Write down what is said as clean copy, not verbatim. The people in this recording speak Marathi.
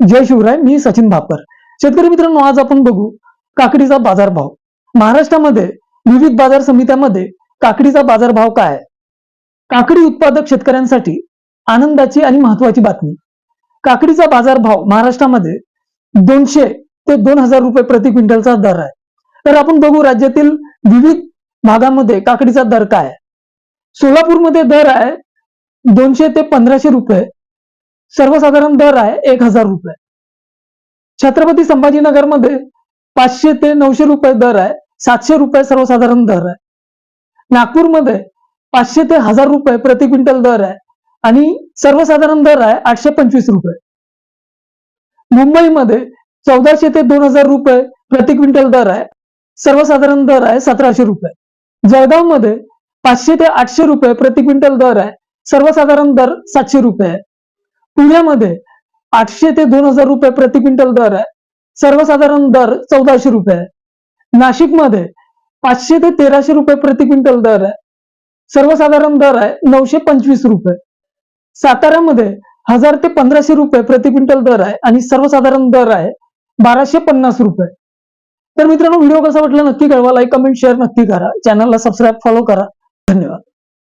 जय शिवराय. मी सचिन भापकर. शेतकरी मित्रांनो, आज आपण बघू काकडीचा बाजारभाव. महाराष्ट्रामध्ये विविध बाजार समित्यांमध्ये काकडीचा बाजारभाव काय आहे. काकडी उत्पादक शेतकऱ्यांसाठी आनंदाची आणि महत्वाची बातमी. काकडीचा बाजारभाव महाराष्ट्रामध्ये 200 ते 2000 रुपये प्रति क्विंटलचा दर आहे. तर आपण बघू राज्यातील विविध भागामध्ये काकडीचा दर काय आहे. सोलापूरमध्ये दर आहे 200 ते 1500 रुपये. सर्वसाधारण दर आहे 1000 रुपये. छत्रपती संभाजीनगरमध्ये 500 ते 900 रुपये दर आहे. 700 रुपये सर्वसाधारण दर आहे. नागपूरमध्ये 500 ते 1000 रुपये प्रति क्विंटल दर आहे आणि सर्वसाधारण दर आहे 825 रुपये. मुंबईमध्ये 1400 ते 2000 रुपये प्रति क्विंटल दर आहे. सर्वसाधारण दर आहे 1700 रुपये. जळगावमध्ये 500 ते 800 रुपये प्रति क्विंटल दर आहे. सर्वसाधारण दर 700 रुपये आहे. पुण्यामध्ये 800 ते 2000 रुपये प्रति क्विंटल दर आहे. सर्वसाधारण दर 1400 रुपये आहे. नाशिकमध्ये 500 ते 1300 रुपये प्रति क्विंटल दर आहे. सर्वसाधारण दर आहे 925 रुपये. साताऱ्यामध्ये 1000 ते 1500 रुपये प्रति क्विंटल दर आहे आणि सर्वसाधारण दर आहे 1250 रुपये. तर मित्रांनो, व्हिडिओ कसा वाटला नक्की कळवा. लाईक, कमेंट, शेअर नक्की करा. चॅनलला सबस्क्राईब, फॉलो करा. धन्यवाद.